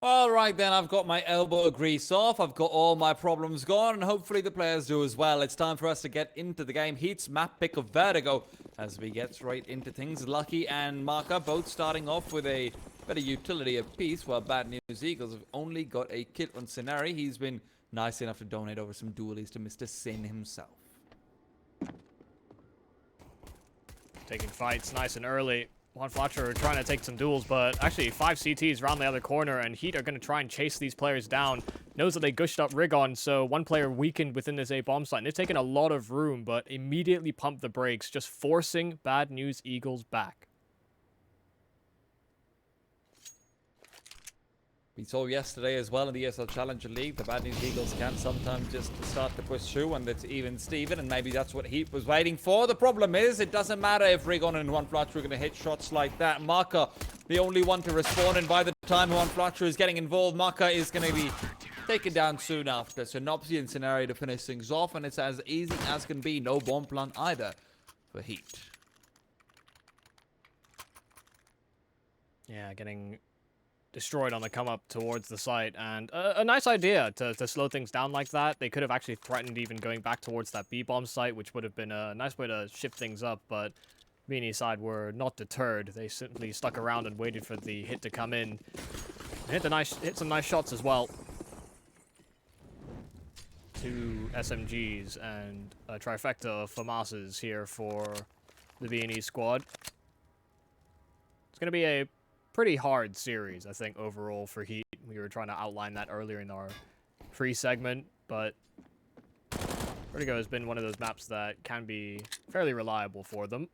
All right, then, I've got my elbow grease off. I've got all my problems gone, and hopefully the players do as well. It's time for us to get into the game. HEET's map pick of Vertigo as we get straight into things. Lucky and Marker both starting off with a bit of utility apiece, while Bad News Eagles have only got a kit on Scenari. He's been nice enough to donate over some dualies to Mr. Sin himself. Taking fights nice and early. Fletcher trying to take some duels, but actually 5 CTs around the other corner, and HEET are going to try and chase these players down. Knows that they gushed up Rigon, so one player weakened within this A bomb site. And they're taking a lot of room, but immediately pump the brakes, just forcing Bad News Eagles back. We saw yesterday as well in the ESL Challenger League, the Bad News Eagles can sometimes just start to push through when it's even Steven, and maybe that's what HEET was waiting for. The problem is, it doesn't matter if Rigon and Juan Fletcher are going to hit shots like that. Marker, the only one to respawn, and by the time Juan Fletcher is getting involved, Marker is going to be taken down soon after. Synopsian scenario to finish things off, and it's as easy as can be. No bomb plant either for HEET. Yeah, getting destroyed on the come up towards the site, and a nice idea to slow things down like that. They could have actually threatened even going back towards that B-bomb site, which would have been a nice way to shift things up, but Beanie side were not deterred. They simply stuck around and waited for the hit to come in. Hit some nice shots as well. 2 SMGs and a trifecta of FAMASs here for the Viennese squad. It's going to be a pretty hard series, I think, overall for HEET. We were trying to outline that earlier in our pre-segment, but Vertigo has been one of those maps that can be fairly reliable for them,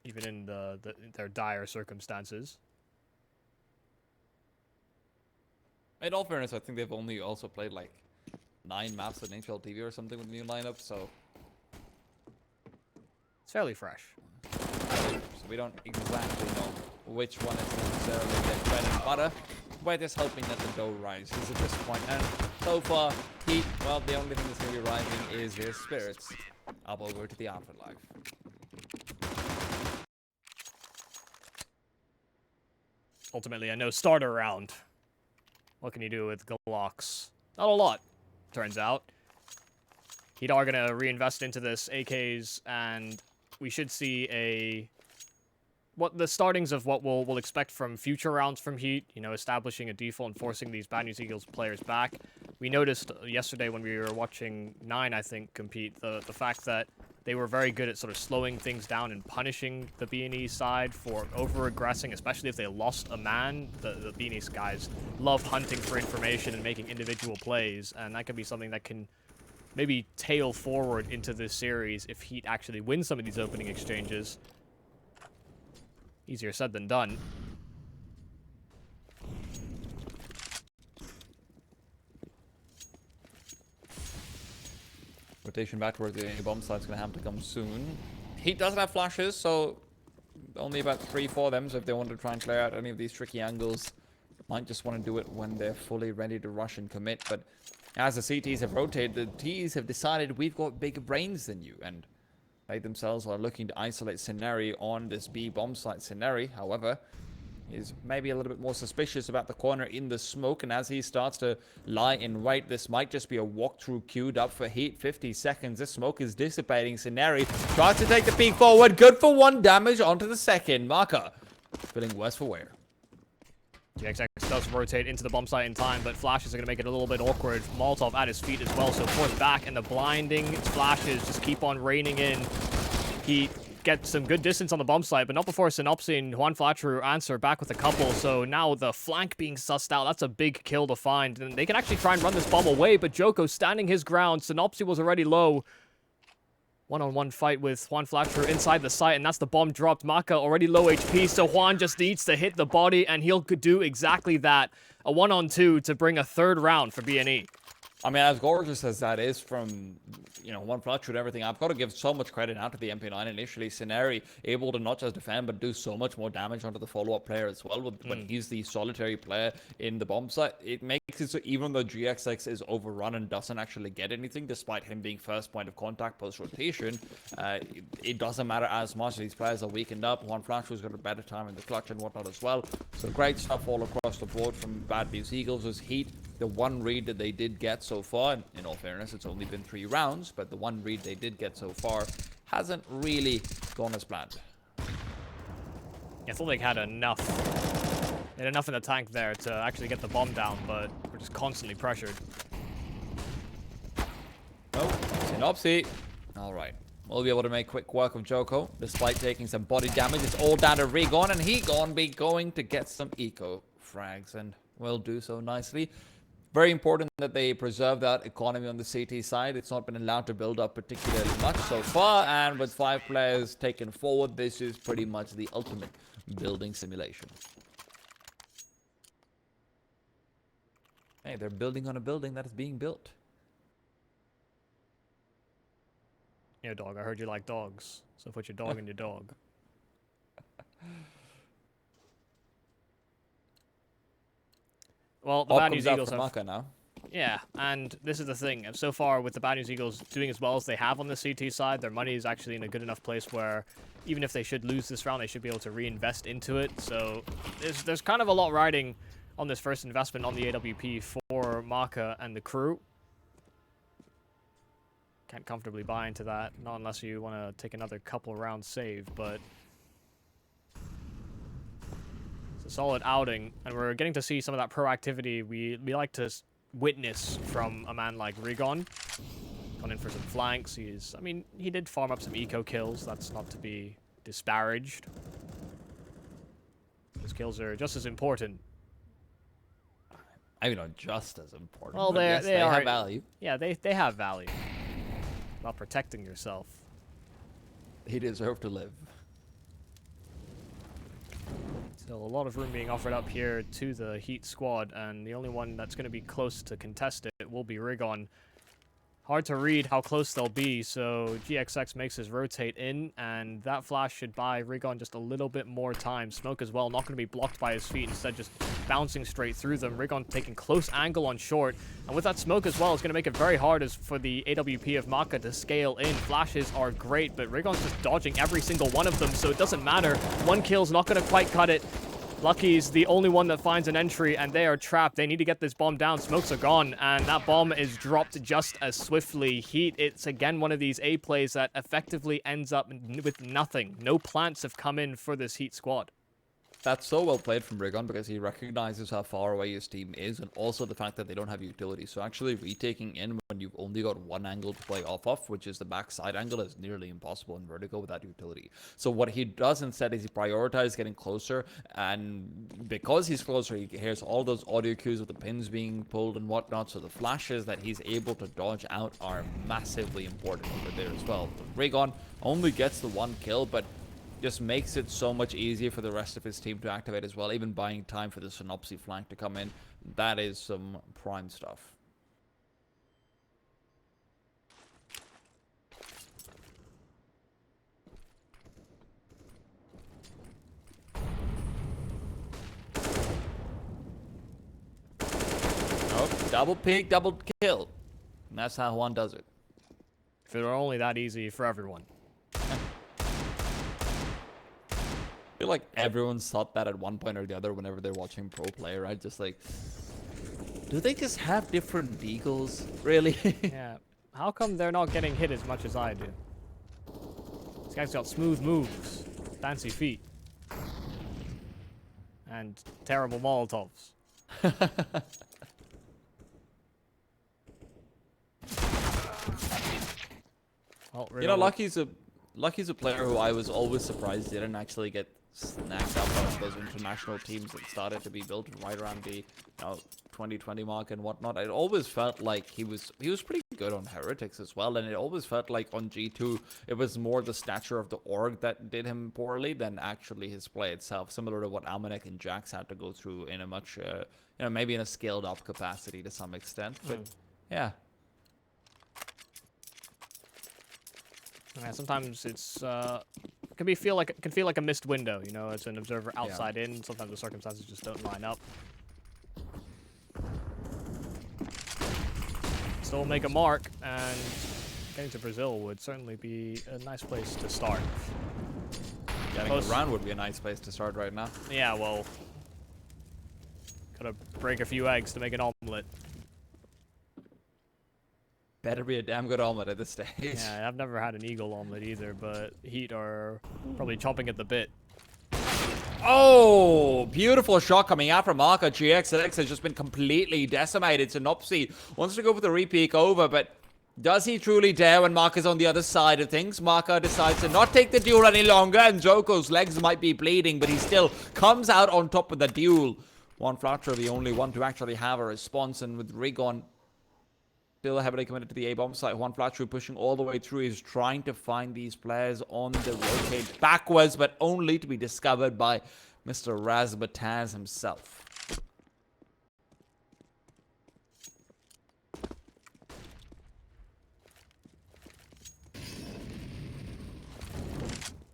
even in their dire circumstances. In all fairness, I think they've only also played like 9 maps at NHL TV or something with the new lineup, so it's fairly fresh. So we don't exactly know which one is necessarily their bread and butter. We're just hoping that the dough rises at this point. And so far, HEET, well, the only thing that's going to be rising is their spirits. Up over to the afterlife. Ultimately, a no starter round. What can you do with Glocks? Not a lot, turns out. HEET are going to reinvest into this AKs, and we should see the startings of what we'll expect from future rounds from HEET, you know, establishing a default and forcing these Bad News Eagles players back. We noticed yesterday when we were watching 9, I think, compete, the fact that they were very good at sort of slowing things down and punishing the B&E side for over-aggressing, especially if they lost a man. The B&E guys love hunting for information and making individual plays, and that can be something that can maybe tail forward into this series if HEET actually wins some of these opening exchanges. Easier said than done. Rotation back towards the bomb site's going to have to come soon. HEET doesn't have flashes, so only about 3-4 of them. So if they want to try and clear out any of these tricky angles, might just want to do it when they're fully ready to rush and commit. But as the CTs have rotated, the Ts have decided we've got bigger brains than you, and they themselves are looking to isolate Scenari on this B bomb site. Scenari, however, is maybe a little bit more suspicious about the corner in the smoke, and as he starts to lie in wait, this might just be a walkthrough queued up for HEET. 50 seconds, this smoke is dissipating. Scenari tries to take the peek forward, good for 1 damage onto the second. Marker feeling worse for wear. GXX does rotate into the bomb site in time, but flashes are going to make it a little bit awkward. Molotov at his feet as well, so forced back, and the blinding flashes just keep on raining in. He gets some good distance on the bomb site, but not before Synopsy and Juan Fletcher answer back with a couple, so now the flank being sussed out, that's a big kill to find. And they can actually try and run this bomb away, but Joko standing his ground. Synopsy was already low. One-on-one fight with Juan Fletcher inside the site, and that's the bomb dropped. Maka already low HP, so Juan just needs to hit the body, and he'll do exactly that. A 1-on-2 to bring a 3rd round for BNE. I mean, as gorgeous as that is from, you know, one flush and everything, I've got to give so much credit out to the MP9 initially. Scenario able to not just defend, but do so much more damage onto the follow-up player as well. When he's the solitary player in the bomb site, it makes it so even though GXX is overrun and doesn't actually get anything, despite him being first point of contact post-rotation, it doesn't matter as much. These players are weakened up. One flash was got a better time in the clutch and whatnot as well. So great stuff all across the board from Bad News Eagles. Was HEET. The one read that they did get so far, and in all fairness, it's only been 3 rounds, but the one read they did get so far hasn't really gone as planned. I thought they had enough. They had enough in the tank there to actually get the bomb down, but we're just constantly pressured. Oh, Synopsy. All right. We'll be able to make quick work of Joko, despite taking some body damage. It's all down to Regon, and he gonna be going to get some eco frags, and will do so nicely. Very important that they preserve that economy on the CT side. It's not been allowed to build up particularly much so far, and with 5 players taken forward, this is pretty much the ultimate building simulation. Hey, they're building on a building that is being built. Yeah, dog, I heard you like dogs, so put your dog in your dog. Well, the Bad News Eagles have... now. Yeah, and this is the thing. So far, with the Bad News Eagles doing as well as they have on the CT side, their money is actually in a good enough place where even if they should lose this round, they should be able to reinvest into it. So there's kind of a lot riding on this first investment on the AWP for Maka and the crew. Can't comfortably buy into that, not unless you want to take another couple rounds save, but... a solid outing, and we're getting to see some of that proactivity we like to witness from a man like Regon. Gone in for some flanks. I mean, he did farm up some eco kills. That's not to be disparaged. His kills are just as important. I mean, not just as important. Well, they have value. Yeah, they have value. About protecting yourself. He deserved to live. So a lot of room being offered up here to the HEET squad, and the only one that's going to be close to contest it will be Rigon. Hard to read how close they'll be, so GXX makes his rotate in, and that flash should buy Rigon just a little bit more time. Smoke as well, not going to be blocked by his feet, instead just bouncing straight through them. Rigon taking close angle on short, and with that smoke as well, it's going to make it very hard for the AWP of Maka to scale in. Flashes are great, but Rigon's just dodging every single one of them, so it doesn't matter. One kill's not going to quite cut it. Lucky's the only one that finds an entry, and they are trapped. They need to get this bomb down. Smokes are gone, and that bomb is dropped just as swiftly. HEET, it's again one of these A plays that effectively ends up with nothing. No plants have come in for this HEET squad. That's so well played from Rigon because he recognizes how far away his team is, and also the fact that they don't have utility. So actually retaking in when you've only got one angle to play off of, which is the backside angle, is nearly impossible in Vertigo without utility. So what he does instead is he prioritizes getting closer, and because he's closer, he hears all those audio cues of the pins being pulled and whatnot, so the flashes that he's able to dodge out are massively important over there as well. Rigon only gets the 1 kill, but just makes it so much easier for the rest of his team to activate as well, even buying time for the Synopsy flank to come in. That is some prime stuff. Oh, double peek, double kill. And that's how one does it. If it were only that easy for everyone. I feel like everyone's thought that at one point or the other whenever they're watching pro play, right? Just like, do they just have different deagles? Really? Yeah. How come they're not getting hit as much as I do? This guy's got smooth moves, fancy feet, and terrible Molotovs. Well, you know, Lucky's a player who I was always surprised didn't actually get snagged up on those international teams that started to be built right around the 2020 mark and whatnot. It always felt like he was pretty good on Heretics as well, and it always felt like on G2 it was more the stature of the org that did him poorly than actually his play itself, similar to what Almanac and Jax had to go through in a much maybe in a scaled up capacity to some extent. But Yeah. Yeah, sometimes it's can feel like a missed window, you know, as an observer outside in. Sometimes the circumstances just don't line up. Still make a mark, and getting to Brazil would certainly be a nice place to start. Getting a round would be a nice place to start right now. Yeah, well, gotta break a few eggs to make an omelet. Better be a damn good omelet at this stage. Yeah, I've never had an eagle omelet either, but HEET are probably chomping at the bit. Oh, beautiful shot coming out from Marka. GXX has just been completely decimated. Synopsy wants to go for the repeat over, but does he truly dare when Marka's on the other side of things? Marka decides to not take the duel any longer, and Joko's legs might be bleeding, but he still comes out on top of the duel. One Flatcher, the only one to actually have a response, and with Rigon still heavily committed to the A-bomb site. Juan Flatcher pushing all the way through. He's trying to find these players on the rotate backwards, but only to be discovered by Mr. Razbataz himself.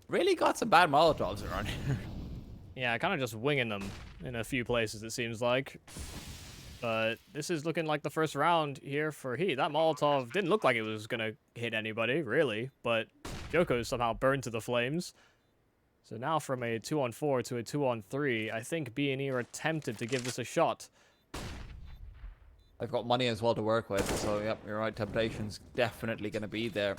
Really got some bad Molotovs around here. Yeah, kind of just winging them in a few places, it seems like. But this is looking like the first round here for HEET. That Molotov didn't look like it was going to hit anybody, really. But Joko somehow burned to the flames. So now from a 2-on-4 to a 2-on-3, I think B&E are tempted to give this a shot. They've got money as well to work with. So, yep, you're right. Temptation's definitely going to be there.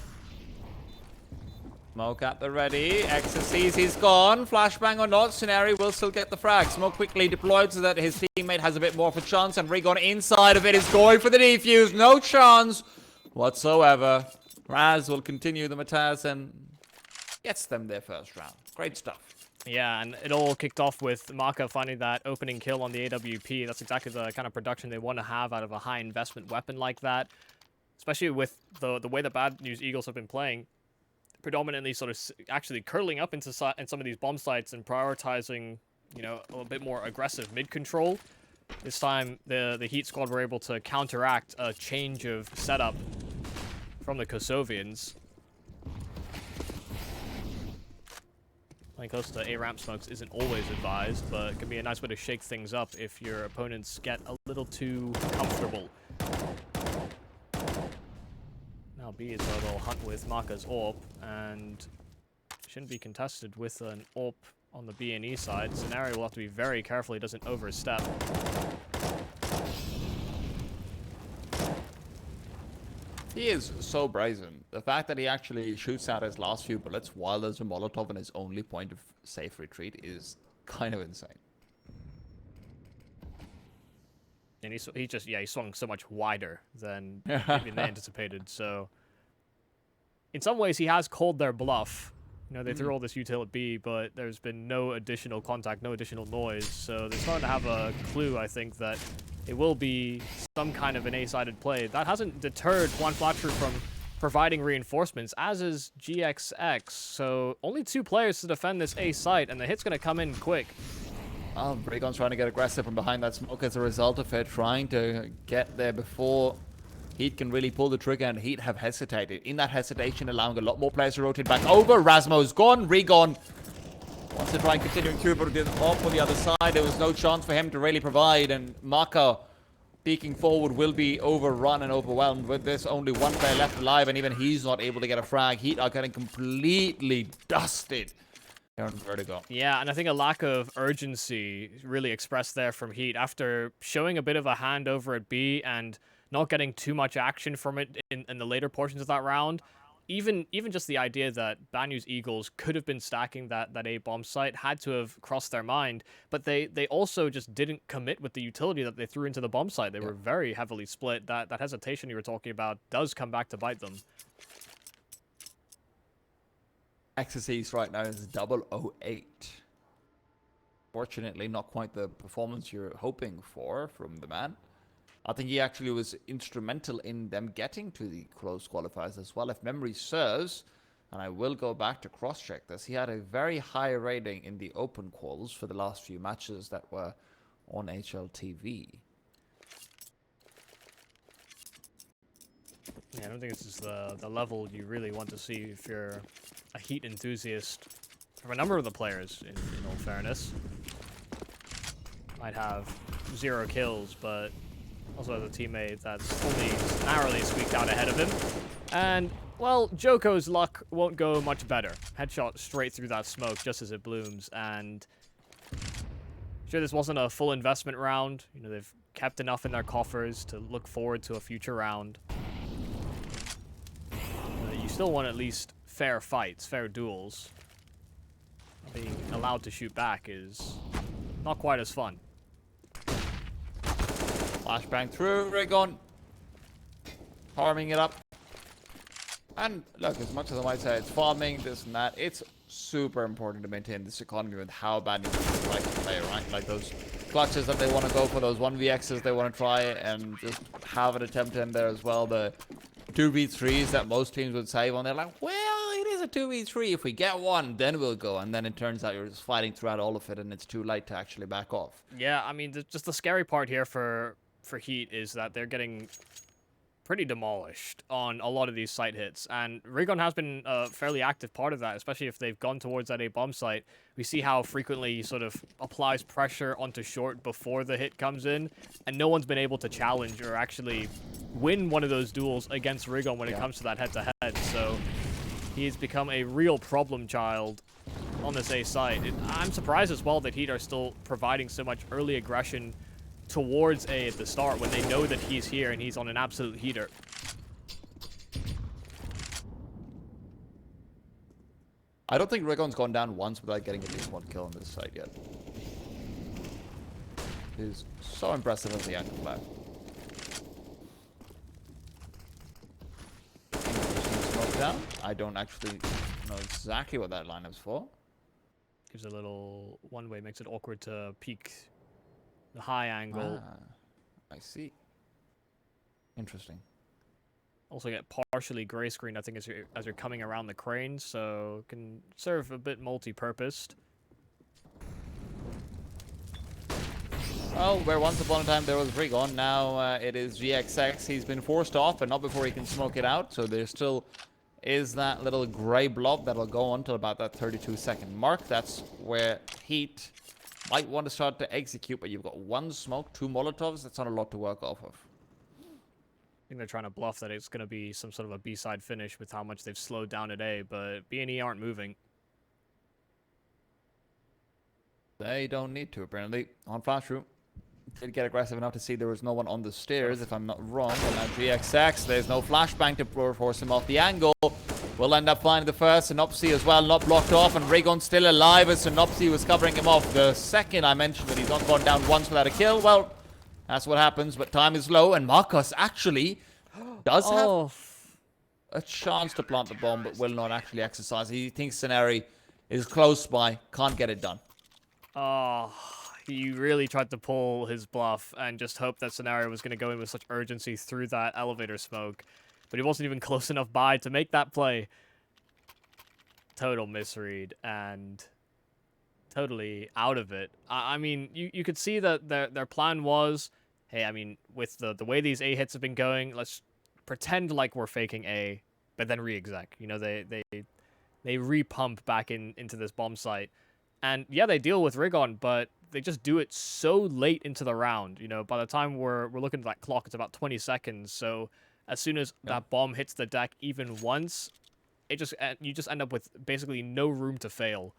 Smoke at the ready. Ecstasy, he's gone. Flashbang or not, Scenario will still get the frag. Smoke quickly deployed so that his teammate has a bit more of a chance. And Rigon inside of it is going for the defuse. No chance whatsoever. Raz will continue the Mataz and gets them their first round. Great stuff. Yeah, and it all kicked off with Marka finding that opening kill on the AWP. That's exactly the kind of production they want to have out of a high investment weapon like that. Especially with the way the Bad News Eagles have been playing. Predominantly sort of actually curling up into some of these bomb sites and prioritizing, you know, a little bit more aggressive mid-control. This time, the HEET squad were able to counteract a change of setup from the Kosovians. Playing close to A-ramp smokes isn't always advised, but it can be a nice way to shake things up if your opponents get a little too comfortable. Now B is a little hunt with Marka's AWP, and shouldn't be contested with an AWP on the B&E side. Scenario will have to be very careful he doesn't overstep. He is so brazen. The fact that he actually shoots out his last few bullets while there's a Molotov in his only point of safe retreat is kind of insane. And he swung so much wider than even they anticipated. So, in some ways, he has called their bluff. You know, they threw all this util at B, but there's been no additional contact, no additional noise. So they're starting to have a clue, I think, that it will be some kind of an A-sided play. That hasn't deterred Juan Flatcher from providing reinforcements, as is GXX. So only 2 players to defend this A site, and the hit's going to come in quick. Oh, Rigon's trying to get aggressive from behind that smoke as a result of it, trying to get there before HEET can really pull the trigger, and HEET have hesitated. In that hesitation, allowing a lot more players to rotate back over. Rasmo's gone. Rigon wants to try and continue through, but off on the other side, there was no chance for him to really provide, and Marka peeking forward will be overrun and overwhelmed with this. Only 1 player left alive, and even he's not able to get a frag. HEET are getting completely dusted here on Vertigo. Yeah, and I think a lack of urgency really expressed there from HEET after showing a bit of a hand over at B and not getting too much action from it in the later portions of that round. Even just the idea that Bad News Eagles could have been stacking that A bomb site had to have crossed their mind, but they also just didn't commit with the utility that they threw into the bomb site. They were very heavily split. That hesitation you were talking about does come back to bite them. Ecstasies right now is 008. Fortunately, not quite the performance you're hoping for from the man. I think he actually was instrumental in them getting to the close qualifiers as well, if memory serves. And I will go back to cross-check this. He had a very high rating in the open quals for the last few matches that were on HLTV. Yeah, I don't think this is the level you really want to see if you're a Heat enthusiast. From a number of the players, in all fairness. Might have 0 kills, but also has a teammate that's only narrowly squeaked out ahead of him. And, well, Joko's luck won't go much better. Headshot straight through that smoke just as it blooms, and sure, this wasn't a full investment round. You know, they've kept enough in their coffers to look forward to a future round. You still want at least fair fights, fair duels. Being allowed to shoot back is not quite as fun. Flashbang through, Rigon. Farming it up. And look, as much as I might say it's farming, this and that, it's super important to maintain this economy with how bad you like to play, right? Like those clutches that they want to go for, those 1vx's they want to try, and just have an attempt in there as well. The 2v3s that most teams would save on, they're like, well, it is a 2v3. If we get one, then we'll go. And then it turns out you're just fighting throughout all of it, and it's too late to actually back off. Yeah, I mean, just the scary part here for Heat is that they're getting pretty demolished on a lot of these site hits, and Rigon has been a fairly active part of that, especially if they've gone towards that A bomb site. We see how frequently he sort of applies pressure onto short before the hit comes in, and no one's been able to challenge or actually win one of those duels against Rigon when it comes to that head-to-head, so he's become a real problem child on this A site. I'm surprised as well that Heat are still providing so much early aggression towards A at the start when they know that he's here and he's on an absolute heater. I don't think Rigon's gone down once without getting at least one kill on this site yet. He's so impressive as the angle back. Smoke down. I don't actually know exactly what that line is for. Gives a little one-way, makes it awkward to peek the high angle. Ah, I see. Interesting. Also get partially gray screened, I think, as you're coming around the crane, so can serve a bit multi-purposed. Well, where once upon a time there was Rigon, now it is GXX. He's been forced off, but not before he can smoke it out, so there still is that little gray blob that'll go on till about that 32-second mark. That's where Heat might want to start to execute, but you've got one smoke, 2 Molotovs. That's not a lot to work off of. I think they're trying to bluff that it's going to be some sort of a B-side finish with how much they've slowed down at A, but B and E aren't moving. They don't need to, apparently. On flash route, did get aggressive enough to see there was no one on the stairs, if I'm not wrong. And now GXX, there's no flashbang to force him off the angle. Will end up finding the first. Synopsy as well, not blocked off, and Rigon's still alive as Synopsy was covering him off. The second I mentioned that he's not gone down once without a kill, well, that's what happens, but time is low, and Marcus actually does have a chance to plant the bomb, but will not actually exercise. He thinks Scenario is close by, can't get it done. Oh, he really tried to pull his bluff and just hoped that Scenario was going to go in with such urgency through that elevator smoke. But he wasn't even close enough by to make that play. Total misread and totally out of it. I mean, you could see that their plan was, hey, I mean, with the way these A hits have been going, let's pretend like we're faking A, but then re-exec. You know, they re-pump back into this bomb site. And yeah, they deal with Rigon, but they just do it so late into the round. You know, by the time we're looking at that clock, it's about 20 seconds. So as soon as that bomb hits the deck even once, you just end up with basically no room to fail.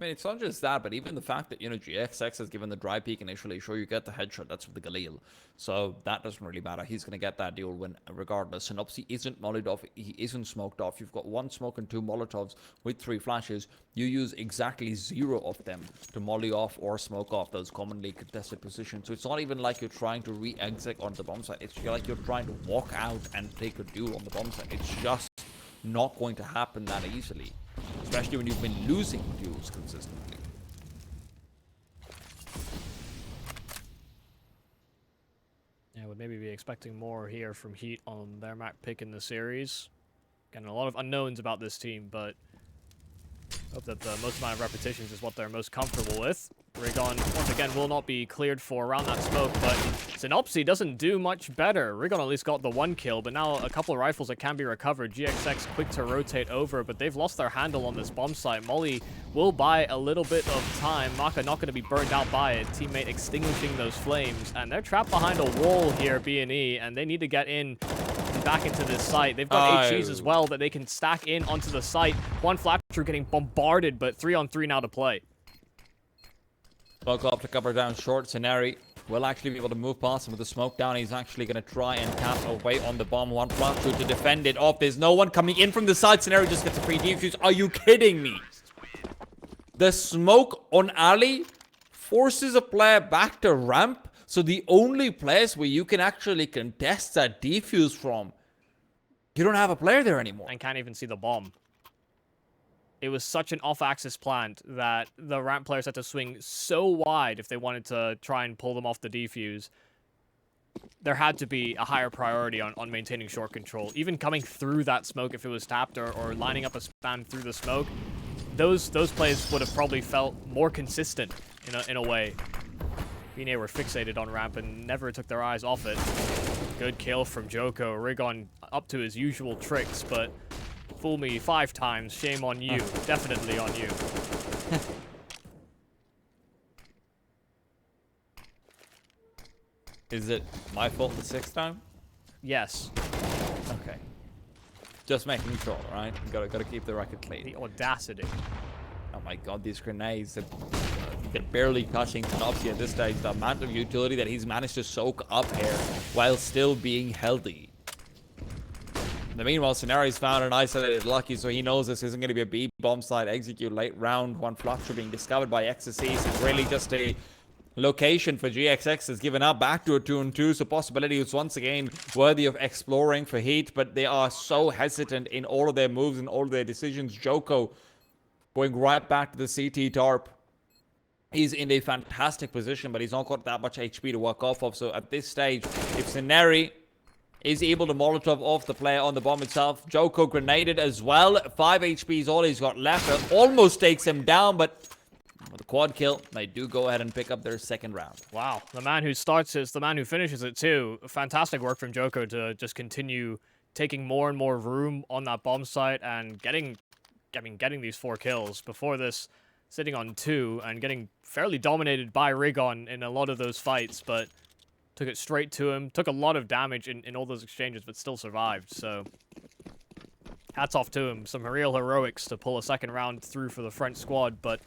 I mean, it's not just that, but even the fact that, you know, GXX has given the dry peek initially, sure, you get the headshot, that's with the Galil. So that doesn't really matter. He's going to get that deal win regardless. Synopsy isn't mollied off. He isn't smoked off. You've got 1 smoke and 2 Molotovs with 3 flashes. You use exactly 0 of them to molly off or smoke off those commonly contested positions. So it's not even like you're trying to re-exit on the bomb site. It's like you're trying to walk out and take a duel on the bomb site. It's just not going to happen that easily. Especially when you've been losing duels consistently. Yeah, would maybe be expecting more here from Heat on their map pick in the series. Getting a lot of unknowns about this team, but Hope that the most amount of repetitions is what they're most comfortable with. Rigon, once again, will not be cleared for around that smoke, but Synopsy doesn't do much better. Rigon at least got the 1 kill, but now a couple of rifles that can be recovered. GXX quick to rotate over, but they've lost their handle on this bomb site. Molly will buy a little bit of time. Maka not going to be burned out by it. Teammate extinguishing those flames, and they're trapped behind a wall here, B&E, and they need to get in back into this site. They've got HEs as well that they can stack in onto the site. One flat through getting bombarded, but 3-on-3 now to play. Smoke up to cover down short. Scenari will actually be able to move past him with the smoke down. He's actually going to try and cast away on the bomb. One flat through to defend it off. There's no one coming in from the side. Scenari just gets a free defuse. Are you kidding me? The smoke on alley forces a player back to ramp. So the only place where you can actually contest that defuse from, you don't have a player there anymore. And can't even see the bomb. It was such an off-axis plant that the ramp players had to swing so wide if they wanted to try and pull them off the defuse. There had to be a higher priority on maintaining short control. Even coming through that smoke if it was tapped or lining up a spam through the smoke, those plays would have probably felt more consistent in a way. BNA were fixated on ramp and never took their eyes off it. Good kill from Joko. Rigon up to his usual tricks, but fool me 5 times, shame on you. Definitely on you. Is it my fault the 6th time? Yes. Okay. Just making sure, right? Gotta keep the record clean. The audacity. Oh my god, these grenades that they're barely touching Synopsy at this stage. The amount of utility that he's managed to soak up here while still being healthy. In the meanwhile, Scenari's found an isolated Lucky, so he knows this isn't going to be a B bomb side execute late round. One fluxer being discovered by XSCs is really just a location for GXX has given up back to a 2-on-2, so possibility is once again worthy of exploring for HEET, but they are so hesitant in all of their moves and all of their decisions. Joko going right back to the CT tarp. He's in a fantastic position, but he's not got that much HP to work off of. So at this stage, if Scenari is able to Molotov off the player on the bomb itself, Joko grenaded as well. 5 HP is all he's got left. It almost takes him down, but with the quad kill, they do go ahead and pick up their 2nd round. Wow, the man who starts is the man who finishes it too. Fantastic work from Joko to just continue taking more and more room on that bomb site and getting these 4 kills. Before this, sitting on 2 and getting fairly dominated by Rigon in a lot of those fights, but took it straight to him. Took a lot of damage in all those exchanges, but still survived. So hats off to him. Some real heroics to pull a 2nd round through for the French squad, but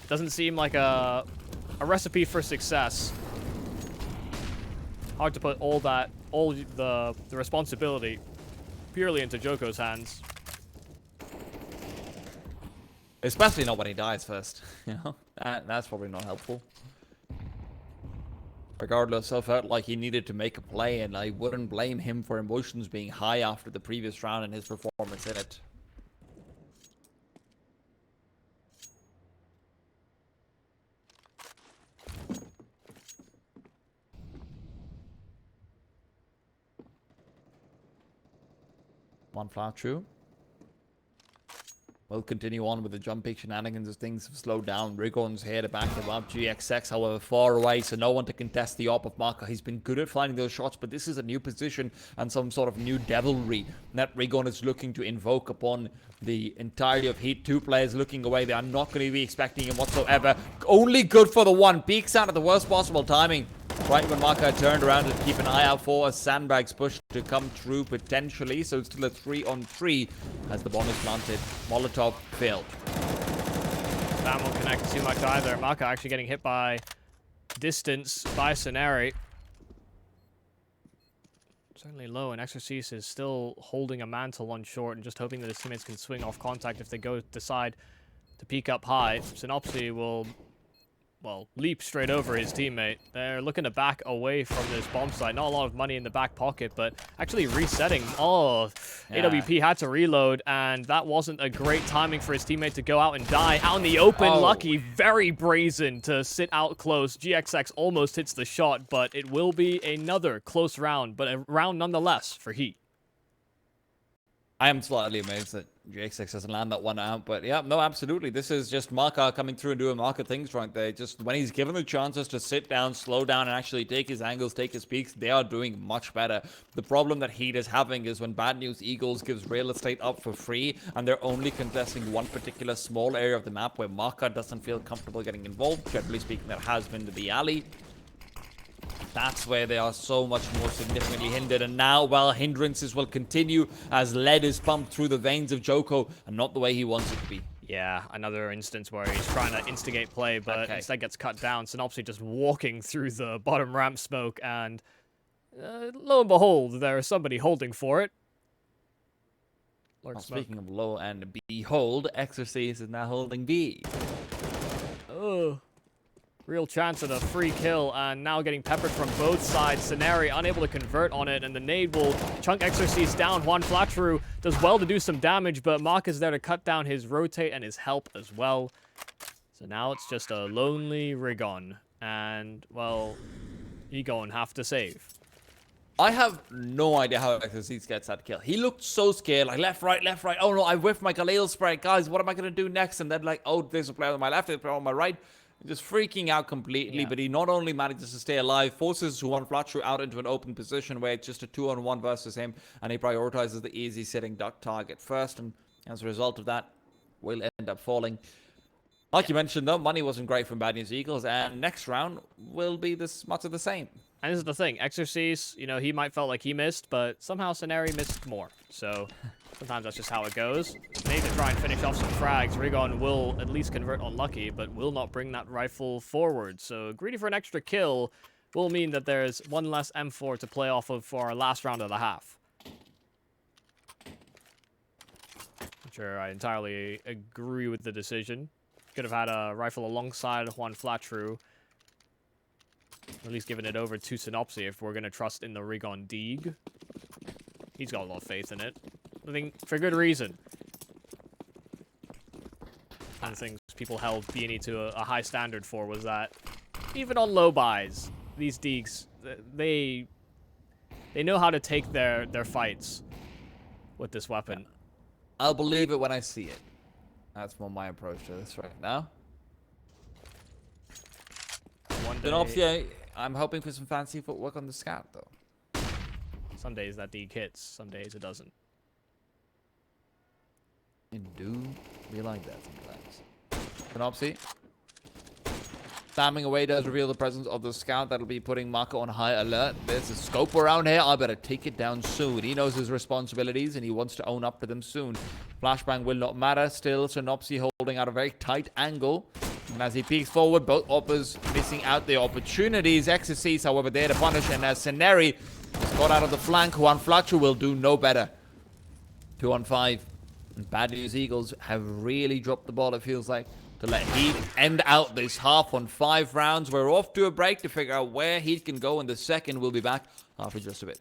doesn't seem like a recipe for success. Hard to put all the responsibility purely into Joko's hands. Especially not when he dies first, you know? That's probably not helpful. Regardless, I felt like he needed to make a play, and I wouldn't blame him for emotions being high after the previous round and his performance in it. One flat true. We'll continue on with the jump pick shenanigans as things have slowed down. Rigon's here to back him up. GXX, however, far away, so no one to contest the op of Maka. He's been good at finding those shots, but this is a new position and some sort of new devilry that Rigon is looking to invoke upon the entirety of HEET. 2 players looking away. They are not going to be expecting him whatsoever. Only good for the 1. Peeks out at the worst possible timing. Right when Maka turned around to keep an eye out for a sandbags push to come through potentially. So it's still a 3-on-3 as the bomb is planted. Molotov failed. That won't connect too much either. Maka actually getting hit by distance by Scenari. Certainly low, and Exorcist is still holding a mantle on short and just hoping that his teammates can swing off contact if they decide to peek up high. Synopsy will, well, leap straight over his teammate. They're looking to back away from this bomb site. Not a lot of money in the back pocket, but actually resetting. Oh, yeah. AWP had to reload, and that wasn't a great timing for his teammate to go out and die. Out in the open, Lucky, very brazen to sit out close. GXX almost hits the shot, but it will be another close round, but a round nonetheless for HEET. I am slightly amazed that J6 doesn't land that one out, but yeah, no, absolutely. This is just Marka coming through and doing Marka things right there. Just when he's given the chances to sit down, slow down, and actually take his angles, take his peaks, they are doing much better. The problem that Heat is having is when Bad News Eagles gives real estate up for free, and they're only contesting one particular small area of the map where Marka doesn't feel comfortable getting involved. Generally speaking, that has been to the alley. That's where they are so much more significantly hindered. And now, well, hindrances will continue as lead is pumped through the veins of Joko, and not the way he wants it to be. Yeah, another instance where he's trying to instigate play, but instead gets cut down. Synopsy just walking through the bottom ramp smoke, and lo and behold, there is somebody holding for it. Well, speaking of lo and behold, Exorcist is now holding B. Oh. Real chance at a free kill, and now getting peppered from both sides. Scenari unable to convert on it, and the nade will chunk Exorcist down. Juan Flatru does well to do some damage, but Mark is there to cut down his rotate and his help as well. So now it's just a lonely Rigon, and, well, Egon have to save. I have no idea how Exorcist gets that kill. He looked so scared, like left, right. Oh no, I whiffed my Galil spray. Guys, what am I going to do next? And then like, oh, there's a player on my left, there's a player on my right. Just freaking out completely, but he not only manages to stay alive, forces Juan Flatru out into an open position where it's just a 2-on-1 versus him, and he prioritizes the easy sitting duck target first, and as a result of that, will end up falling. Like you mentioned, though, money wasn't great from Bad News Eagles, and next round will be this much of the same. And this is the thing, Exorcist, you know, he might felt like he missed, but somehow Scenari missed more, so... Sometimes that's just how it goes. They need to try and finish off some frags. Rigon will at least convert unlucky, but will not bring that rifle forward. So greedy for an extra kill will mean that there's one less M4 to play off of for our last round of the half. I'm sure I entirely agree with the decision. Could have had a rifle alongside Juan Flatru. At least giving it over to Synopsy if we're going to trust in the Rigon Deeg. He's got a lot of faith in it. I think for good reason. One of the things people held B&E to a high standard for was that even on low buys, these Deegs, they know how to take their fights with this weapon. I'll believe it when I see it. That's more my approach to this right now. Then obviously, I'm hoping for some fancy footwork on the scout, though. Some days that Deeg hits, some days it doesn't. And do be like that sometimes. Synopsy. Spamming away does reveal the presence of the scout. That'll be putting Marco on high alert. There's a scope around here. I better take it down soon. He knows his responsibilities and he wants to own up to them soon. Flashbang will not matter. Still, Synopsy holding out a very tight angle. And as he peeks forward, both Oppers missing out the opportunities. Exorcist, however, there to punish. And as Scenari is caught out of the flank, Juan Flatru will do no better. 2-on-5. And Bad News Eagles have really dropped the ball, it feels like, to let Heat end out this half on 5 rounds. We're off to a break to figure out where Heat can go in the second. We'll be back after just a bit.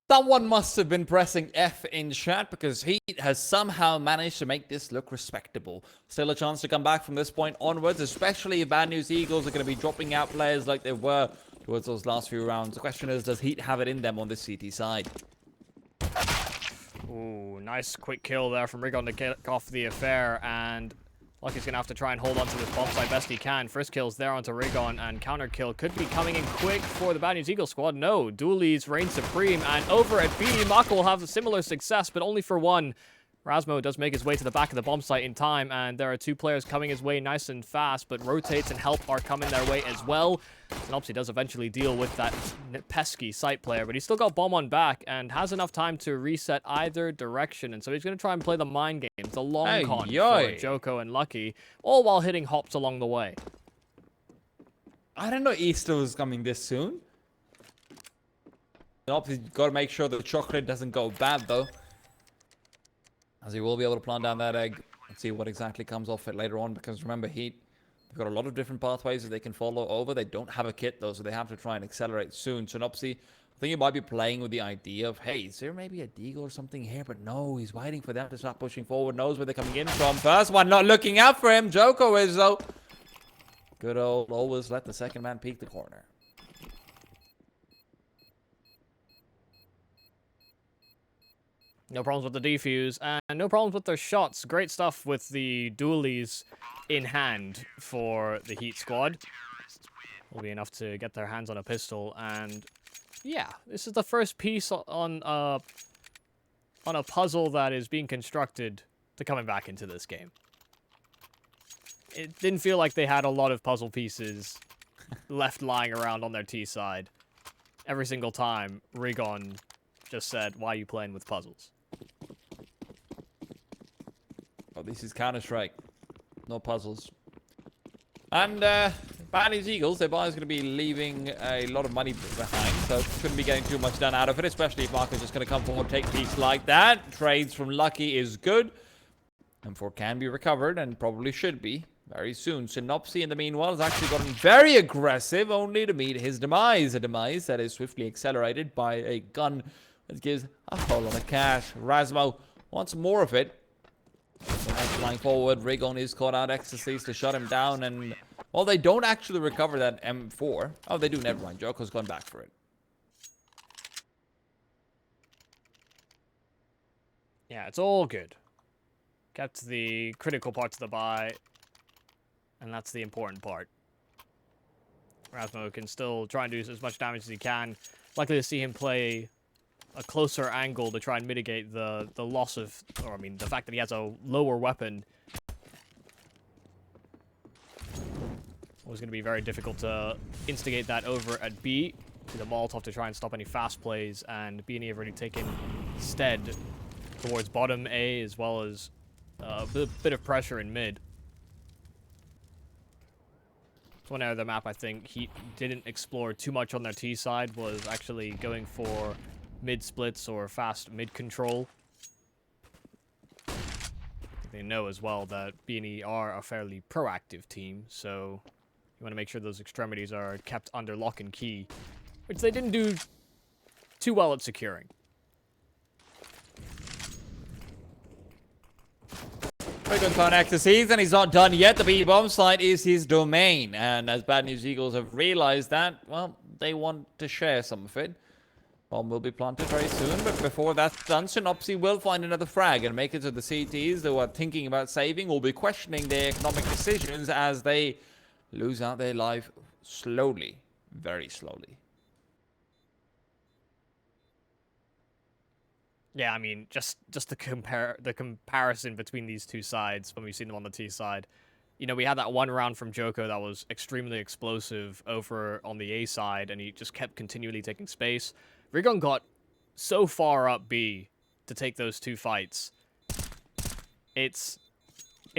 Someone must have been pressing F in chat because Heat has somehow managed to make this look respectable. Still a chance to come back from this point onwards, especially if Bad News Eagles are going to be dropping out players like they were towards those last few rounds. The question is, does Heat have it in them on the CT side? Ooh, nice quick kill there from Rigon to kick off the affair, and Lucky's going to have to try and hold on to this bomb site best he can. First kill's there onto Rigon, and counter kill could be coming in quick for the Bad News Eagle squad. No, Dooley's reign supreme, and over at B, Mako will have a similar success, but only for one. Rasmo does make his way to the back of the bomb site in time, and there are two players coming his way nice and fast, but rotates and help are coming their way as well. Synopsy does eventually deal with that pesky site player, but he's still got bomb on back and has enough time to reset either direction, and so he's going to try and play the mind games, the long con for Joko and Lucky, all while hitting hops along the way. I didn't know Easter was coming this soon. Synopsy's got to make sure that the chocolate doesn't go bad, though, as he will be able to plant down that egg and see what exactly comes off it later on. Because remember, Heat, they've got a lot of different pathways that they can follow over. They don't have a kit, though, so they have to try and accelerate soon. Synopsy, I think he might be playing with the idea of, hey, is there maybe a deagle or something here? But no, he's waiting for them to start pushing forward. Knows where they're coming in from. First one not looking out for him. Joko is, though. Good old, always let the second man peek the corner. No problems with the defuse, and no problems with their shots. Great stuff with the dualies in hand for the Heat squad. Will be enough to get their hands on a pistol, and yeah, this is the first piece on a puzzle that is being constructed to coming back into this game. It didn't feel like they had a lot of puzzle pieces left lying around on their T side. Every single time, Rigon just said, "Why are you playing with puzzles?" Oh, this is Counter-Strike. No puzzles. And Bad News Eagles, their buy is going to be leaving a lot of money behind, so shouldn't be getting too much done out of it, especially if Marco's just going to come forward, take piece like that. Trades from Lucky is good. M4 can be recovered, and probably should be very soon. Synopsy, in the meanwhile, has actually gotten very aggressive, only to meet his demise. A demise that is swiftly accelerated by a gun that gives a whole lot of cash. Rasmo wants more of it. Flying forward, Rigon is caught out ecstasies to shut him down, and well, they don't actually recover that M4. Oh, they do. Never mind. Joko's gone back for it. Yeah, it's all good. Kept the critical parts of the buy, and that's the important part. Rasmo can still try and do as much damage as he can. Likely to see him play a closer angle to try and mitigate the loss of, or I mean, the fact that he has a lower weapon. It was going to be very difficult to instigate that over at B. To the Molotov to try and stop any fast plays, and B&E have already taken stead towards bottom A, as well as a bit of pressure in mid. One area of the map I think Heat didn't explore too much on their T side was actually going for mid splits or fast mid control. They know as well that B&E are a fairly proactive team, so you want to make sure those extremities are kept under lock and key, which they didn't do too well at securing. Rigon's on ecstasies, and he's not done yet. The B-bomb site is his domain, and as Bad News Eagles have realized that, well, they want to share some of it. Bomb will be planted very soon, but before that's done, Synopsy will find another frag and make it to the CTs who are thinking about saving or be questioning their economic decisions as they lose out their life slowly, very slowly. Yeah, I mean, just the comparison between these two sides when we've seen them on the T side. You know, we had that one round from Joko that was extremely explosive over on the A side, and he just kept continually taking space. Rigon got so far up B to take those two fights. It's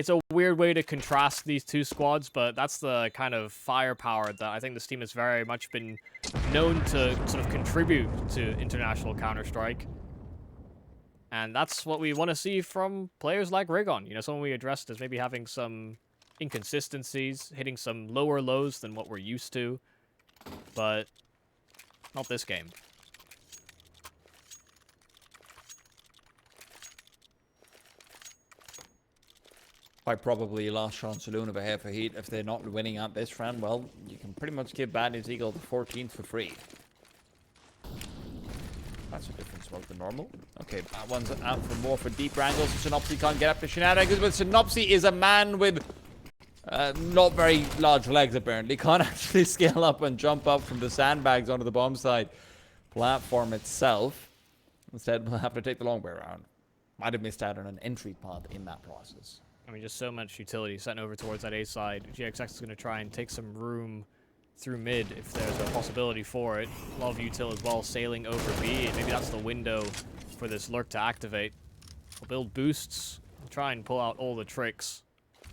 a weird way to contrast these two squads, but that's the kind of firepower that I think this team has very much been known to sort of contribute to international Counter-Strike. And that's what we want to see from players like Rigon. You know, someone we addressed as maybe having some inconsistencies, hitting some lower lows than what we're used to. But not this game. Quite probably last chance saloon of a half a heat. If they're not winning out this round, well, you can pretty much give Bad News Eagle the 14th for free. That's a different smoke than normal. Okay, that one's out for more for deep angles. Synopsy can't get up to shenanigans, but Synopsy is a man with not very large legs, apparently. Can't actually scale up and jump up from the sandbags onto the bomb site platform itself. Instead, we'll have to take the long way around. Might have missed out on an entry path in that process. I mean, just so much utility setting over towards that A side. GXX is going to try and take some room through mid if there's a possibility for it. A lot of util as well sailing over B, and maybe that's the window for this lurk to activate. We'll build boosts, we'll try and pull out all the tricks.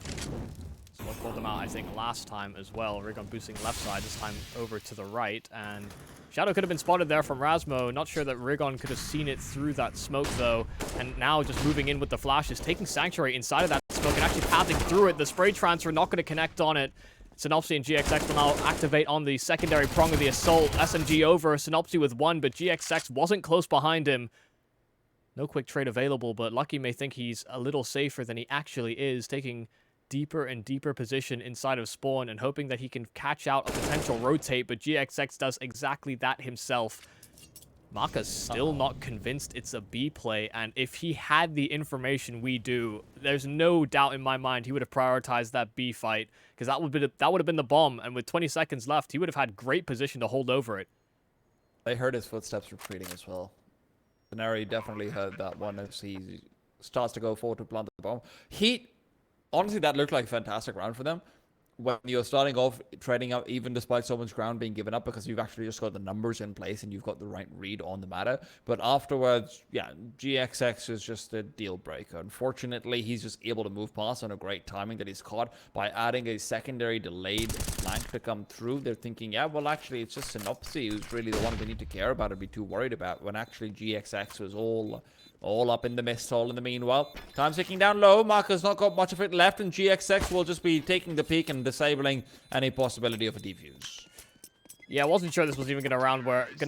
So we'll pull them out, I think, last time as well. Rigon boosting left side, this time over to the right, and Shadow could have been spotted there from Rasmo. Not sure that Rigon could have seen it through that smoke, though. And now just moving in with the flashes, taking Sanctuary inside of that smoke and actually pathing through it. The spray transfer not going to connect on it. Synopsy and GXX will now activate on the secondary prong of the assault. SMG over, Synopsy with one, but GXX wasn't close behind him. No quick trade available, but Lucky may think he's a little safer than he actually is, taking deeper and deeper position inside of spawn and hoping that he can catch out a potential rotate, but GXX does exactly that himself. Maka's still not convinced it's a B play, and if he had the information we do, there's no doubt in my mind he would have prioritized that B fight, because that would have been the bomb, and with 20 seconds left, he would have had great position to hold over it. They heard his footsteps retreating as well. Denari definitely heard that one as he starts to go forward to plant the bomb. Heat, honestly, that looked like a fantastic round for them. When you're starting off trading up, even despite so much ground being given up, because you've actually just got the numbers in place and you've got the right read on the matter. But afterwards, yeah, GXX is just a deal breaker. Unfortunately, he's just able to move past on a great timing that he's caught by adding a secondary delayed flank to come through. They're thinking, yeah, well, actually, it's just Synopsy who's really the one we need to care about and be too worried about, when actually GXX was all up in the mist hole in the meanwhile. Time's ticking down low. Marco's not got much of it left, and GXX will just be taking the peak and disabling any possibility of a defuse. Yeah, I wasn't sure this was even gonna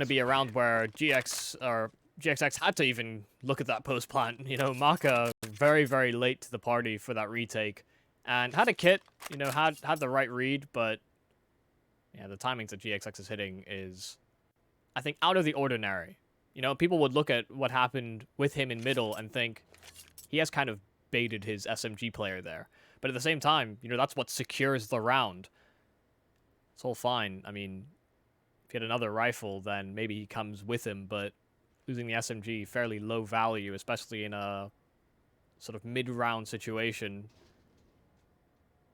be a round where GXX had to even look at that post plant. You know, Maka very, very late to the party for that retake, and had a kit. You know, had the right read, but yeah, the timings that GXX is hitting is, I think, out of the ordinary. You know, people would look at what happened with him in middle and think he has kind of baited his SMG player there. But at the same time, you know, that's what secures the round. It's all fine. I mean, if he had another rifle, then maybe he comes with him, but losing the SMG, fairly low value, especially in a sort of mid-round situation.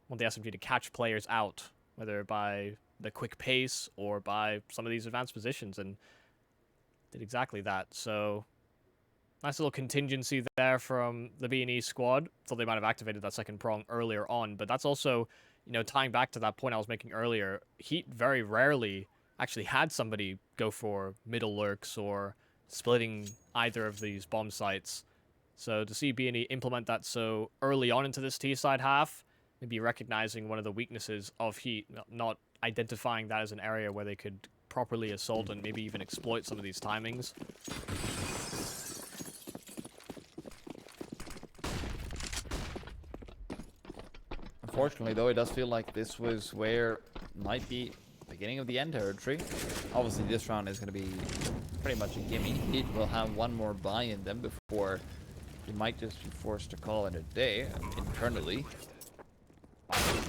Want the SMG to catch players out, whether by the quick pace or by some of these advanced positions, and did exactly that. So nice little contingency there from the B&E squad. Thought they might have activated that second prong earlier on, but that's also, you know, tying back to that point I was making earlier. Heat very rarely actually had somebody go for middle lurks or splitting either of these bomb sites. So to see B&E implement that so early on into this T side half, maybe recognizing one of the weaknesses of Heat, not identifying that as an area where they could properly assault and maybe even exploit some of these timings. Unfortunately, though, it does feel like this was where might be beginning of the end territory. Obviously, this round is going to be pretty much a gimme. Heat will have one more buy in them before he might just be forced to call it a day internally.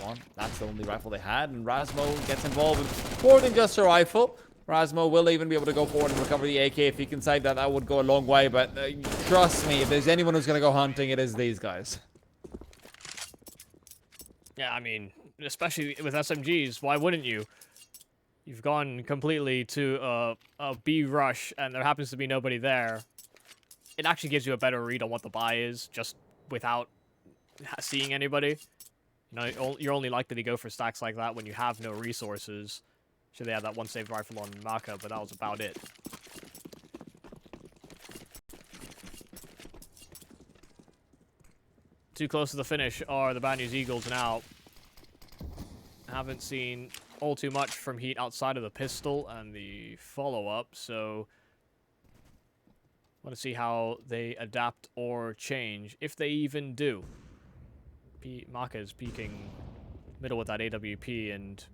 One. That's the only rifle they had, and Razmo gets involved with more than just a rifle. Razmo will even be able to go forward and recover the AK. If he can save that, that would go a long way, but trust me, if there's anyone who's going to go hunting, it is these guys. Yeah, I mean, especially with SMGs, why wouldn't you? You've gone completely to a B rush, and there happens to be nobody there. It actually gives you a better read on what the buy is, just without seeing anybody. You know, you're only likely to go for stacks like that when you have no resources. Sure, they had that one saved rifle on Maka, but that was about it. Too close to the finish are the Bad News Eagles now. Haven't seen all too much from Heat outside of the pistol and the follow-up, so want to see how they adapt or change, if they even do. Maka is peeking middle with that AWP, and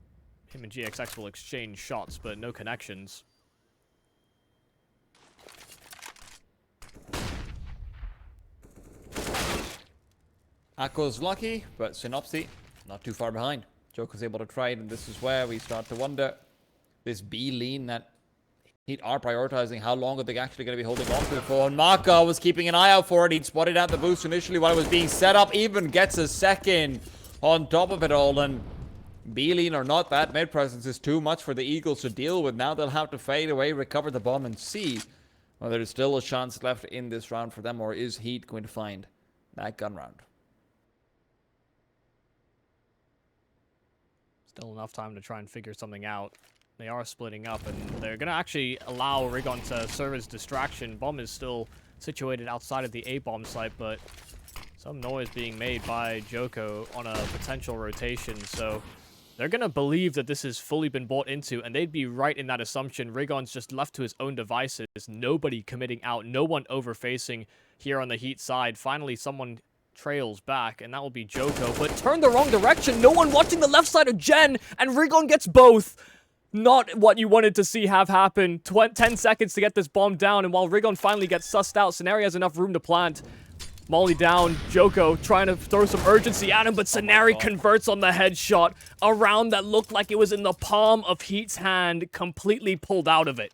him and GXX will exchange shots, but no connections. Akko's lucky, but Synopsy not too far behind. Joker's able to trade, and this is where we start to wonder, this B lean that Heat are prioritizing, how long are they actually going to be holding on to it for? And Maka was keeping an eye out for it. He'd spotted out the boost initially while it was being set up, even gets a second on top of it all, and B lean or not, that mid presence is too much for the Eagles to deal with. Now they'll have to fade away, recover the bomb, and see whether there's still a chance left in this round for them, or is Heat going to find that gun round? Still enough time to try and figure something out. They are splitting up, and they're going to actually allow Rigon to serve as distraction. Bomb is still situated outside of the A-bomb site, but some noise being made by Joko on a potential rotation, so they're going to believe that this has fully been bought into, and they'd be right in that assumption. Rigon's just left to his own devices, nobody committing out, no one overfacing here on the Heat side. Finally, someone trails back, and that will be Joko, but turned the wrong direction. No one watching the left side of Gen, and Rigon gets both. Not what you wanted to see have happen. 10 seconds to get this bomb down, and while Rigon finally gets sussed out, Scenario has enough room to plant. Molly down, Joko trying to throw some urgency at him, but Scenario converts on the headshot. A round that looked like it was in the palm of Heat's hand, completely pulled out of it.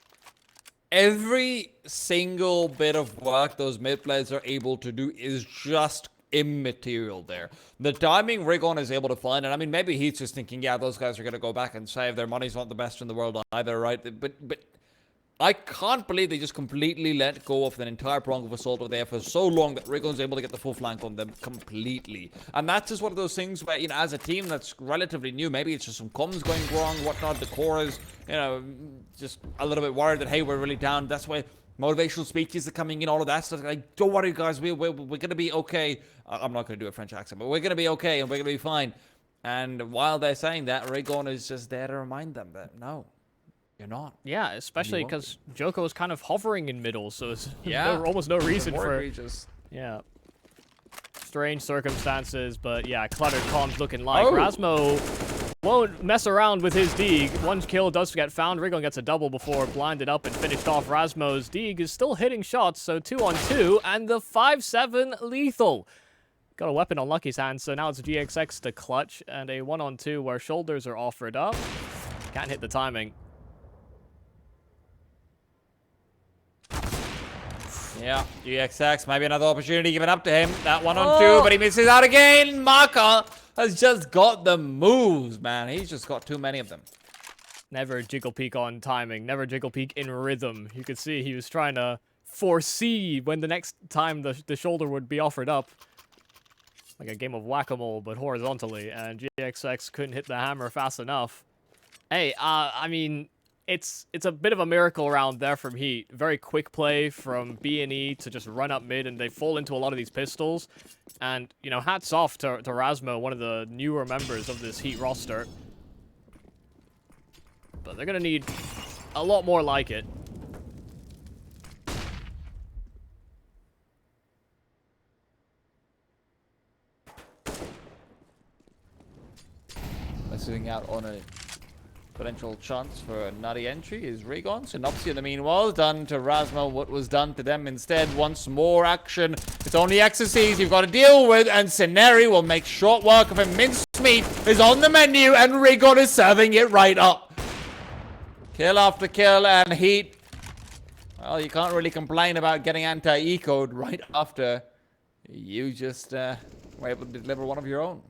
Every single bit of work those mid players are able to do is just immaterial there. The timing Rigon is able to find, and I mean, maybe he's just thinking, yeah, those guys are going to go back and save. Their money's not the best in the world either, right? But I can't believe they just completely let go of an entire prong of assault over there for so long that Rigon's able to get the full flank on them completely. And that's just one of those things where, you know, as a team that's relatively new, maybe it's just some comms going wrong, whatnot. The core is, you know, just a little bit worried that, hey, we're really down. That's why motivational speeches are coming in, all of that stuff. Like, don't worry, guys, we're going to be okay. I'm not going to do a French accent, but we're going to be okay, and we're going to be fine. And while they're saying that, Rigon is just there to remind them that, no, you're not. Yeah, especially because Joko was kind of hovering in middle, so it's almost no It's reason more for... egregious. Yeah. Strange circumstances, but yeah, cluttered comms looking like. Razmo won't mess around with his Deeg. One kill does get found. Rigon gets a double before blinded up and finished off. Razmo's Deeg is still hitting shots, so 2-on-2, and the 5-7 lethal. Got a weapon on Lucky's hand, so now it's GXX to clutch, and a 1-on-2 where shoulders are offered up. Can't hit the timing. Yeah, GXX, maybe another opportunity given up to him. That 1-on-2, but he misses out again. Maka has just got the moves, man. He's just got too many of them. Never jiggle peek on timing. Never jiggle peek in rhythm. You could see he was trying to foresee when the next time the shoulder would be offered up. Like a game of whack-a-mole, but horizontally. And GXX couldn't hit the hammer fast enough. Hey, I mean... It's a bit of a miracle round there from Heat. Very quick play from B&E to just run up mid, and they fall into a lot of these pistols. And, you know, hats off to Razmo, one of the newer members of this Heat roster. But they're going to need a lot more like it. Missing out on a Potential chance for a nutty entry is Rigon. Synopsy in the meanwhile done to Rasmo what was done to them instead. Once more action. It's only XSCs you've got to deal with, and Sceneri will make short work of him. Mincemeat is on the menu, and Rigon is serving it right up. Kill after kill, and HEET. Well, you can't really complain about getting anti-eco'd right after you just were able to deliver one of your own.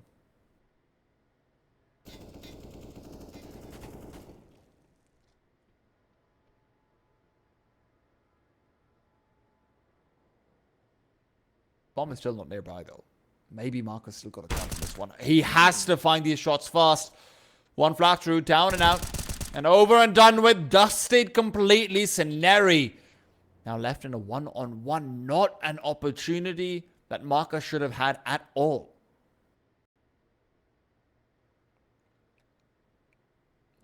Bomb is still not nearby, though. Maybe Marco's still got a chance in this one. He has to find these shots fast. One flat through, down and out. And over and done with. Dusted completely. Sceneri now left in a one-on-one. Not an opportunity that Marco should have had at all.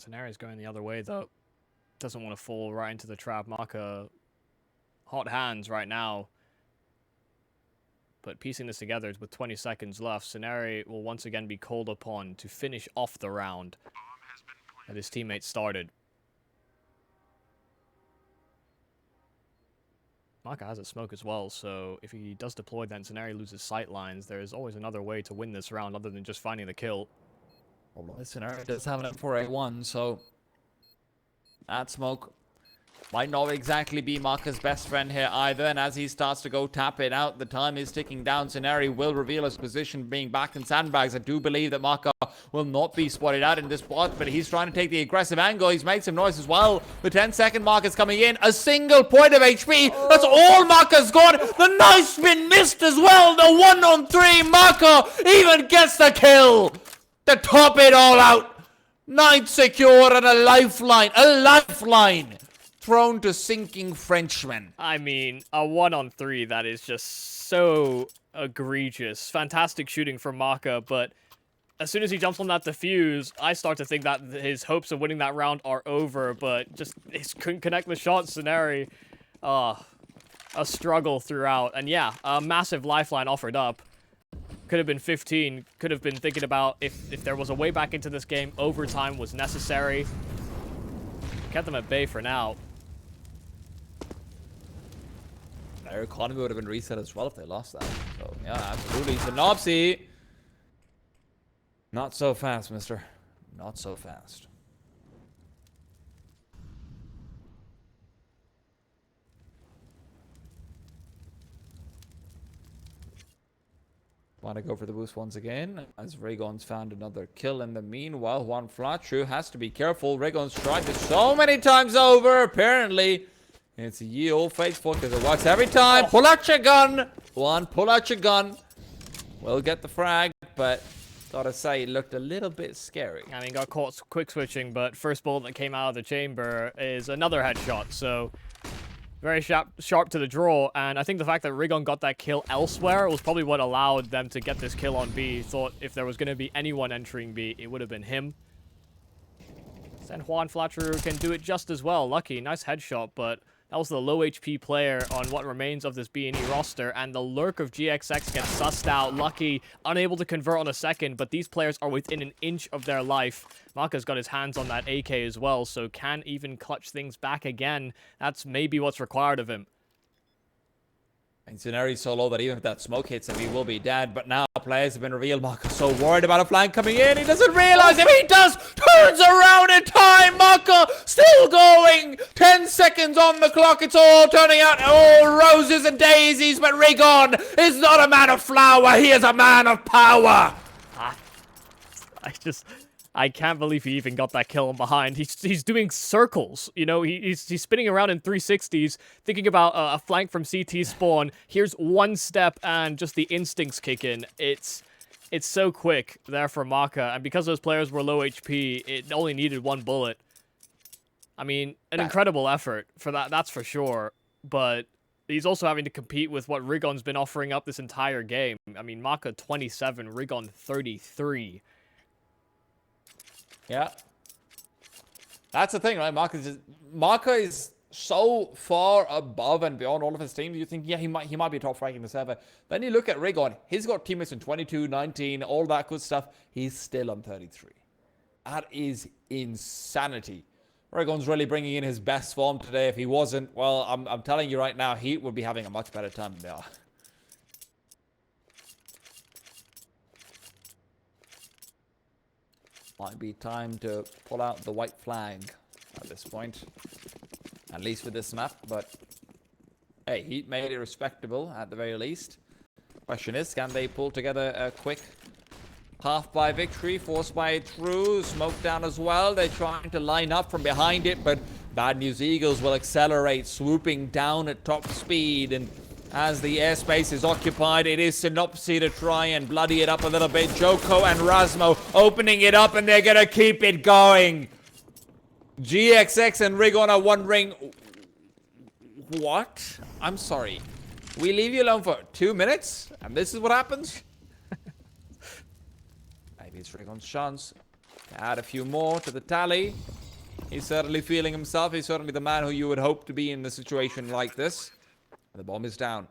Sceneri's going the other way, though. Doesn't want to fall right into the trap. Marco, hot hands right now. But piecing this together with 20 seconds left, Sceneri will once again be called upon to finish off the round that his teammates started. Marco has a smoke as well, so if he does deploy, then Sceneri loses sight lines. There is always another way to win this round other than just finding the kill. Although Sceneri does have an M4A1, so that smoke might not exactly be Marco's best friend here either, and as he starts to go tap it out, the time is ticking down. Sceneri will reveal his position being back in sandbags. I do believe that Marco will not be spotted out in this spot, but he's trying to take the aggressive angle. He's made some noise as well. The 10-second mark is coming in. A single point of HP. That's all Marco's got. The knife spin missed as well. The 1-on-3. Marco even gets the kill to top it all out. 9 secure and a lifeline. A lifeline thrown to sinking Frenchmen. I mean, a 1-on-3 that is just so egregious. Fantastic shooting from Marco, but as soon as he jumps on that defuse, I start to think that his hopes of winning that round are over, but just he couldn't connect the shot. Sceneri, a struggle throughout. And yeah, a massive lifeline offered up. Could have been 15. Could have been thinking about if there was a way back into this game, overtime was necessary. Kept them at bay for now. Their economy would have been reset as well if they lost that. So, yeah, absolutely. Synopsy. Not so fast, mister. Not so fast. Want to go for the boost once again, as Raygon's found another kill in the meanwhile. One flat true has to be careful. Raygon's tried this so many times over. Apparently, it's a ye old faithful because it works every time. Pull out your gun. One, pull out your gun. We'll get the frag, but gotta say, it looked a little bit scary. I mean, got caught quick switching, but first bullet that came out of the chamber is another headshot, so very sharp to the draw, and I think the fact that Rigon got that kill elsewhere was probably what allowed them to get this kill on B. Thought if there was going to be anyone entering B, it would have been him. San Juan Flatterer can do it just as well. Lucky, nice headshot, but that was the low HP player on what remains of this B&E roster, and the lurk of GXX gets sussed out. Lucky, unable to convert on a second, but these players are within an inch of their life. Maka's got his hands on that AK as well, so can even clutch things back again. That's maybe what's required of him. And Sceneri's so low that even if that smoke hits him, he will be dead. But now players have been revealed. Maka's so worried about a flank coming in. He doesn't realize if he does, turns around in time. Maka still going. 10 seconds on the clock. It's all turning out all roses and daisies. But Rigon is not a man of flower. He is a man of power. I can't believe he even got that kill on behind. He's doing circles, you know. He's spinning around in 360s, thinking about a flank from CT spawn. Here's one step and just the instincts kick in. It's so quick there for Maka, and because those players were low HP, it only needed one bullet. I mean, an incredible effort for that, that's for sure. But he's also having to compete with what Rigon's been offering up this entire game. I mean, Maka 27, Rigon 33. Yeah. That's the thing, right? Maka is so far above and beyond all of his teams. You think, yeah, he might be top frag in the server. Then you look at Rigon. He's got teammates in 22, 19, all that good stuff. He's still on 33. That is insanity. Vertigo's really bringing in his best form today. If he wasn't, well, I'm telling you right now, HEET would be having a much better time than they are. Might be time to pull out the white flag at this point. At least for this map, but hey, HEET made it respectable at the very least. Question is, can they pull together a quick half by victory, forced by a true smoke down as well? They're trying to line up from behind it, but Bad News Eagles will accelerate, swooping down at top speed. And as the airspace is occupied, it is Synopsy to try and bloody it up a little bit. Joko and Rasmo opening it up, and they're gonna keep it going. GXX and Rig on are wondering, what? I'm sorry. We leave you alone for 2 minutes, and this is what happens? Maybe it's Rigon's chance to add a few more to the tally. He's certainly feeling himself. He's certainly the man who you would hope to be in a situation like this. The bomb is down.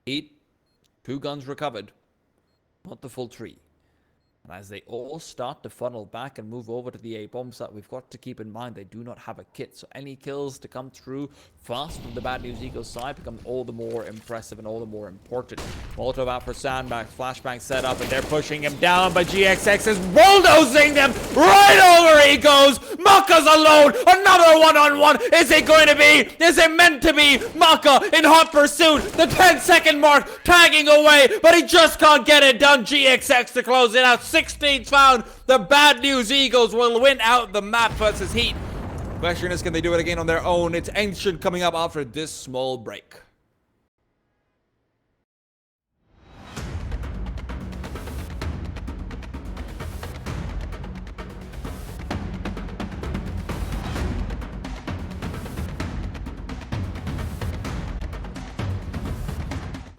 HEET, 2 guns recovered. Not the full 3. And as they all start to funnel back and move over to the A bomb site, we've got to keep in mind they do not have a kit. So any kills to come through fast from the Bad News Eagles side becomes all the more impressive and all the more important. Molotov out for Sandbags, flashbang set up, and they're pushing him down, but GXX is bulldozing them. Right over he goes. Maka's alone. Another one-on-one. Is it going to be? Is it meant to be? Maka in hot pursuit. The 10-second mark tagging away, but he just can't get it done. GXX to close it out. 16th found. The Bad News Eagles will win out the map versus HEET. Question is, can they do it again on their own? It's Ancient coming up after this small break.